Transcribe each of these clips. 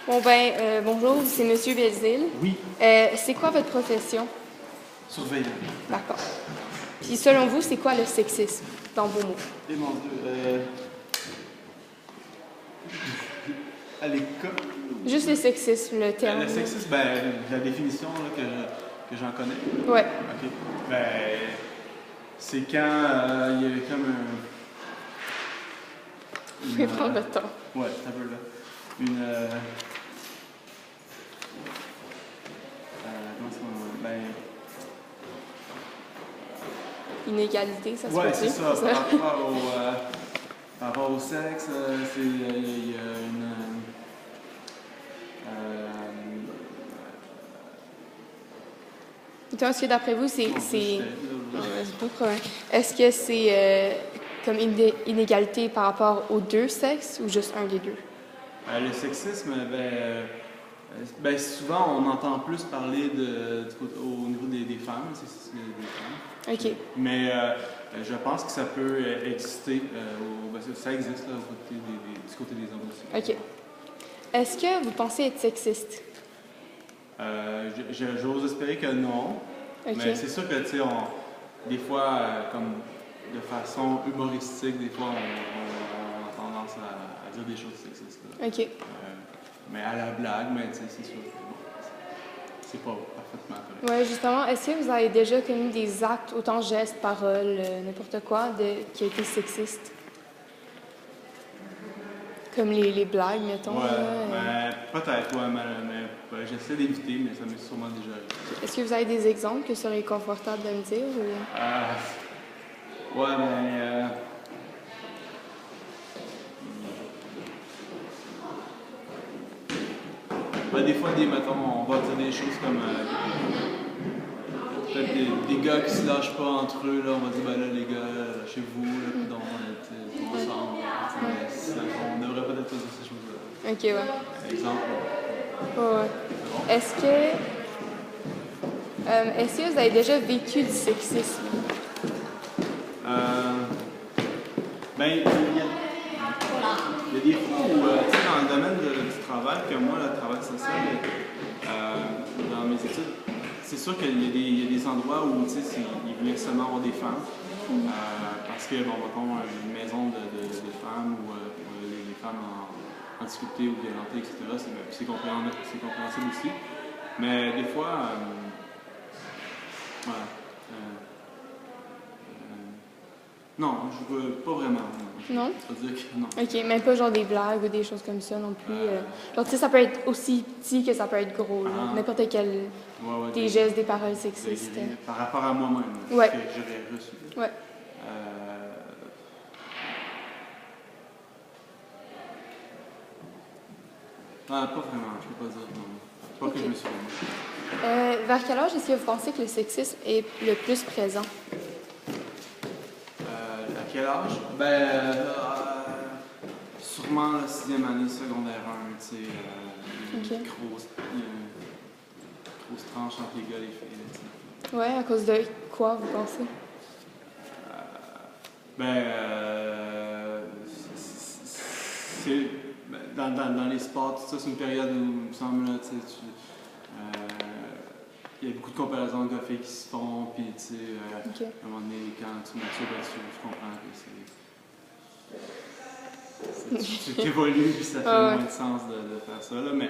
Bon bonjour, c'est Monsieur Belzile. Oui, C'est quoi votre profession? surveillant. D'accord. Puis selon vous, c'est quoi le sexisme, dans vos mots? Et mon Dieu, à l'école, Juste le sexisme, le terme. le sexisme, la définition là, que j'en connais. Ouais. OK. Ben, c'est quand il y a comme Vous pouvez prendre votre temps. ouais, c'est un peu là. Une. Comment ça s'appelle? Inégalité, ça se Ouais, peut c'est dire. ça. Par rapport au sexe, il y a une. Donc, est-ce que d'après vous, c'est... Bon, c'est... j'étais- c'est pas de problème. Est-ce que c'est comme une inégalité par rapport aux deux sexes ou juste un des deux? Le sexisme, souvent on entend plus parler au niveau des femmes, c'est des femmes. OK. Mais je pense que ça peut exister, ça existe là, du côté des hommes aussi. OK. Est-ce que vous pensez être sexiste? J'ose espérer que non, OK. mais c'est sûr que tu sais, des fois, comme de façon humoristique, des fois on a tendance à dire des choses sexistes. Là. OK. Mais à la blague, mais tu sais, c'est sûr que bon, c'est pas parfaitement correct. Oui, justement, est-ce que vous avez déjà commis des actes, autant gestes, paroles, n'importe quoi, qui a été sexiste? Comme les blagues, mettons. Ouais, là, peut-être, ouais, mais j'essaie d'éviter, mais ça m'est sûrement déjà arrivé. Est-ce que vous avez des exemples que serait confortable de me dire? Ou... Ouais, des fois, mettons, on va dire des choses comme peut-être des gars qui se lâchent pas entre eux, là, on va dire, ben là, les gars, lâchez-vous, là, puis donc, on est ensemble. On devrait peut-être pas dire ces choses-là. OK, ouais. Exemple. Ouais. Est-ce que vous avez déjà vécu du sexisme? Il y a des fois où, tu sais, dans le domaine du travail, que moi, le travail social, dans mes études, c'est sûr qu'il y a des endroits où, tu sais, ils voulaient seulement avoir des femmes. Parce que, bon, mettons, une maison de femmes ou pour les femmes en difficulté ou violentées, etc., c'est compréhensible aussi. Mais des fois, voilà. Non, je veux pas vraiment. Non? Je veux dire que non. OK, même pas genre des blagues ou des choses comme ça non plus. Genre, tu sais, ça peut être aussi petit que ça peut être gros. N'importe quel... des gestes, des paroles sexistes. Par rapport à moi-même, ouais. que j'aurais reçu. Ouais. Pas vraiment, je peux pas dire non. Pas okay. Que je me suis rendu. Vers quel âge est-ce que vous pensez que le sexisme est le plus présent? À quel âge? Sûrement la 6e année, secondaire 1, tu sais, une grosse tranche entre les gars et les filles. Ouais, à cause de quoi, vous pensez? C'est dans les sports, tout ça, c'est une période où, il me semble, là, il y a beaucoup de comparaisons de gars-filles qui se font, puis tu sais, à un moment donné, quand tu matures là-dessus, je comprends que tu évolues, puis ça fait moins de sens de faire ça, là, mais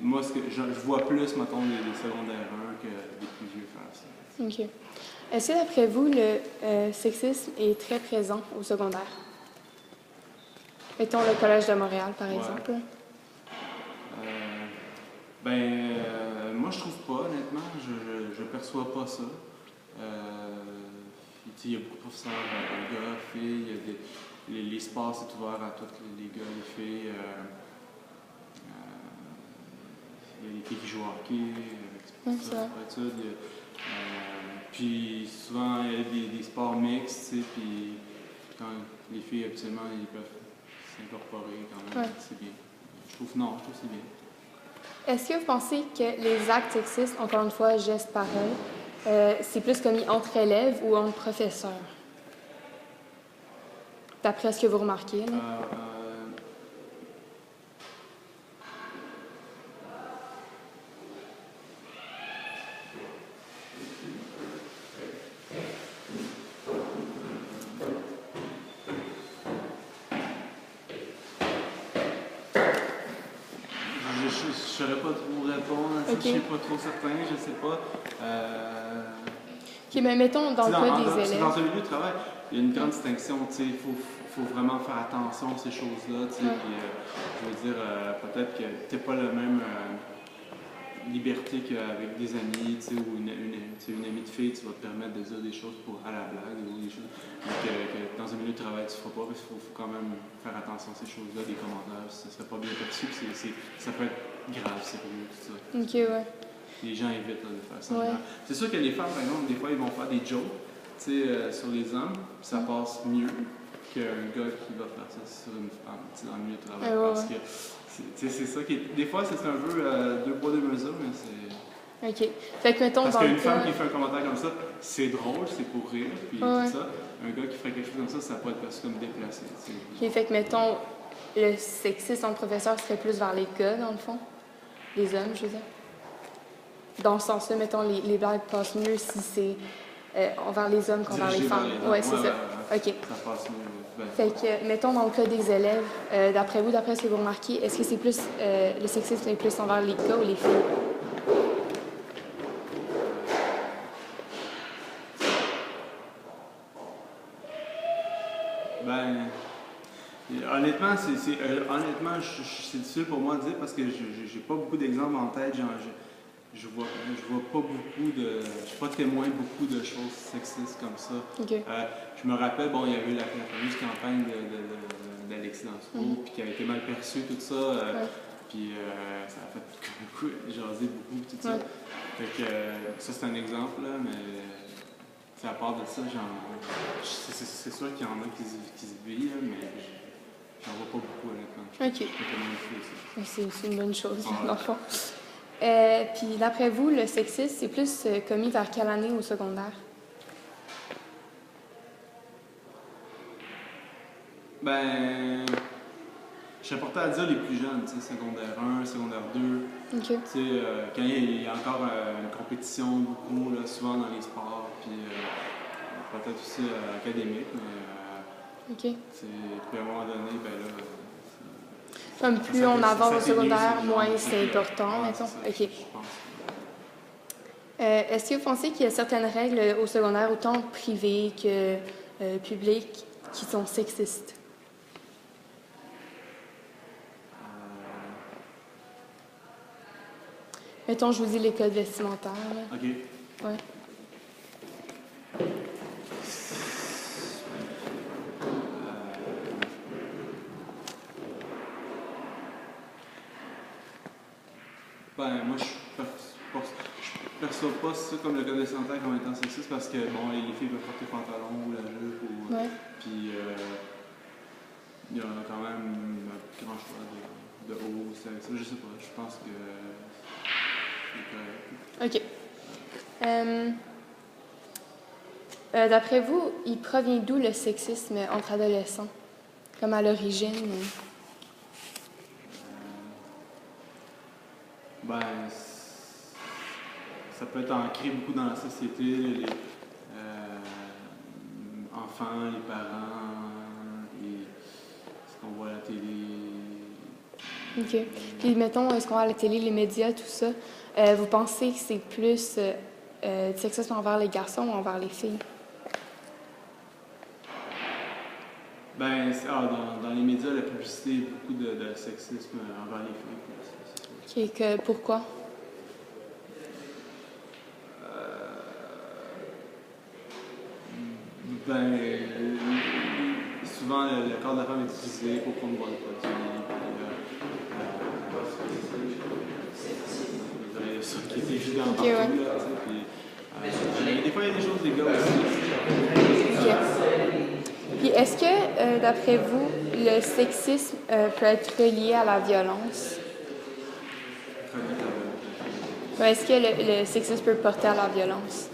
moi, je vois plus, mettons, les secondaires 1 que des plus vieux faire ça. OK. Est-ce que, d'après vous, le sexisme est très présent au secondaire? Mettons le Collège de Montréal, par exemple. Moi, je trouve pas, honnêtement. Je perçois pas ça. Il y a beaucoup de professeurs, gars, filles. Les sports, c'est ouvert à tous les gars, les filles. Il y a les filles qui jouent au hockey, puis souvent, il y a des sports mixtes, tu sais, puis quand les filles, habituellement, ils peuvent s'incorporer quand même, c'est bien. Je trouve que c'est bien. Est-ce que vous pensez que les actes sexistes, encore une fois, gestes, paroles, c'est plus commis entre élèves ou entre professeurs? D'après ce que vous remarquez, là? ne saurais pas trop répondre à ça. Je ne suis pas trop certain, je ne sais pas. OK, mais mettons dans le cas des élèves. Dans un milieu de travail, il y a une grande distinction. Il faut vraiment faire attention à ces choses-là. Puis, je veux dire, peut-être que tu n'as pas la même liberté qu'avec des amis ou une amie de fille, tu vas te permettre de dire des choses à la blague ou des choses que dans un milieu de travail tu ne feras pas, parce qu'il faut quand même faire attention à ces choses-là, des commentaires, ça ne serait pas bien perçu, ça peut être grave, sérieux, tout ça. OK, ouais. Les gens évitent de faire ça. Ouais. C'est sûr que les femmes, par exemple, des fois, ils vont faire des jokes sur les hommes, puis ça passe mieux qu'un gars qui va faire ça sur une femme dans le milieu de travail. Parce que c'est ça qui est. Des fois, c'est un peu deux poids, deux mesures, mais c'est. OK. Fait que mettons. Parce qu'une femme qui fait un commentaire comme ça, c'est drôle, c'est pour rire, puis tout ça. Un gars qui ferait quelque chose comme ça pourrait être perçu comme déplacé. OK. Fait que mettons, le sexisme en professeur serait plus vers les gars, dans le fond. Les hommes, je veux dire. Dans ce sens-là, mettons, les blagues passent mieux si c'est envers les hommes qu'envers les femmes. Oui, c'est ça. OK. Ça passe mieux. Fait que, mettons, dans le cas des élèves, d'après vous, d'après ce que vous remarquez, est-ce que c'est plus le sexisme est plus envers les gars ou les filles? Honnêtement, c'est difficile pour moi de dire parce que j'ai pas beaucoup d'exemples en tête. Je vois pas beaucoup de. Je suis pas témoin beaucoup de choses sexistes comme ça. Okay. Je me rappelle, il y avait eu la fameuse campagne d'Alexis Dansereau, puis qui a été mal perçue, tout ça. Puis ça a fait jaser beaucoup, tout ça. Fait que ça, c'est un exemple, là, mais à part de ça, c'est sûr qu'il y en a qui se vivent, mais j'en vois pas beaucoup, honnêtement. OK. C'est une bonne chose, dans le fond. Puis d'après vous, le sexisme, c'est plus commis vers quelle année au secondaire? Je serais porté à dire les plus jeunes, secondaire 1, secondaire 2. Okay. Quand il y a encore une compétition beaucoup, là, souvent dans les sports, puis peut-être aussi académique, mais puis à un moment donné, comme plus on avance au secondaire, moins c'est important, mettons. OK. Est-ce que vous pensez qu'il y a certaines règles au secondaire, autant privées que publiques, qui sont sexistes? Mettons, je vous dis les codes vestimentaires. Là. OK. Ouais. Moi, je perçois pas ça comme le code vestimentaire comme étant sexiste parce que, les filles peuvent porter pantalon ou la jupe, puis il y a quand même un grand choix de haut, ça, je sais pas, je pense que c'est correct. OK. D'après vous, il provient d'où le sexisme entre adolescents? Comme à l'origine? Ça peut être ancré beaucoup dans la société, les enfants, les parents, ce qu'on voit à la télé. OK. Puis, mettons, ce qu'on voit à la télé, les médias, tout ça, vous pensez que c'est plus du sexisme envers les garçons ou envers les filles? Dans les médias, la publicité, beaucoup de sexisme envers les filles. OK. Pourquoi? Souvent, le corps de la femme est utilisé pour promouvoir le produit. Il y a ça qui est évident partout. Là, des fois, il y a des choses, des gars aussi. Okay. Puis, est-ce que, d'après vous, le sexisme peut être relié à la violence? Est-ce que le sexisme peut porter à la violence?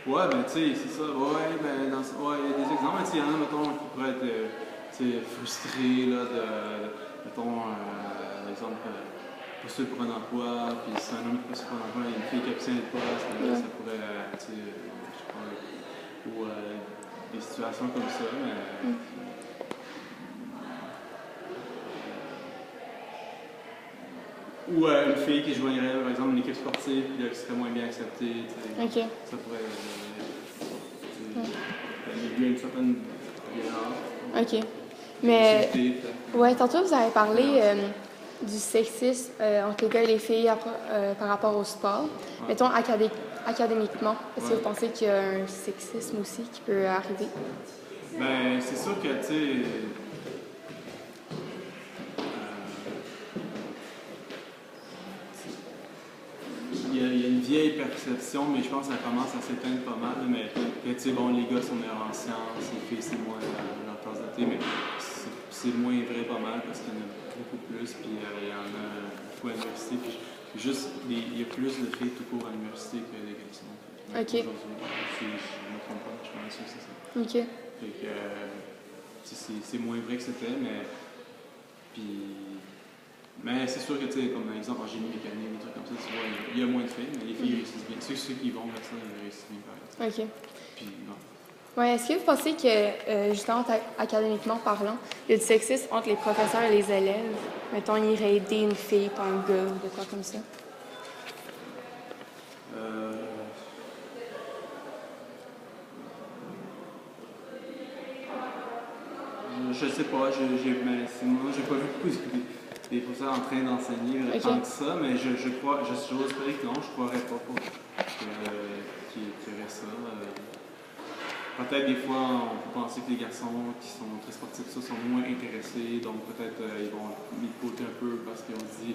Ouais, c'est ça. Ouais, il y a des exemples. Il y en a, mettons, qui pourraient être frustrés, là, mettons, par exemple, postuler pour un emploi, puis si un homme qui postule pour un emploi, il y a une fille qui obtient le poste, ça pourrait, je sais pas, ou des situations comme ça, mais. Ou une fille qui joindrait, par exemple, une équipe sportive, puis là, qui serait moins bien acceptée. OK. Ça pourrait. Il y a une certaine violence. OK. Mais, ouais, tantôt, vous avez parlé du sexisme entre les gars et les filles par rapport au sport. Ouais. Mettons, académiquement, est-ce que vous pensez qu'il y a un sexisme aussi qui peut arriver? Ben, c'est sûr que, tu sais. Il y a une vieille perception, mais je pense que ça commence à s'éteindre pas mal. Mais tu sais, bon, les gars sont meilleurs en sciences, les filles, c'est moins leur tasse de thé, mais c'est moins vrai pas mal parce qu'il y en a beaucoup plus, puis il y en a beaucoup à l'université. Puis juste, il y a plus de filles tout court à l'université que de garçons. OK. Si je ne me trompe pas, je pense que c'est ça. OK. Fait que c'est moins vrai que c'était, mais. Puis. Mais c'est sûr que, tu sais, comme par exemple en génie mécanique, des trucs comme ça, tu vois, il y a moins de filles, mais les filles réussissent bien. Ceux qui vont vers ça, ils réussissent bien par exemple. OK. Puis, non. Ouais, est-ce que vous pensez que, justement, académiquement parlant, il y a du sexisme entre les professeurs et les élèves? Mettons, ils iraient aider une fille, pas un gars, ou de quoi comme ça? Je sais pas, j'ai pas vu beaucoup des professeurs en train d'enseigner tant que ça, mais j'ose espérer que non, je croirais pas qu'il y aurait ça. Peut-être des fois, on peut penser que les garçons qui sont très sportifs sont moins intéressés, donc peut-être ils vont mis de côté un peu parce qu'on se dit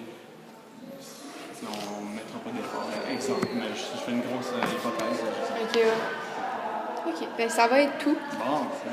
on ne mettra pas d'effort. Exemple, mais je fais une grosse hypothèse. OK, ouais. OK, ben ça va être tout. Bon,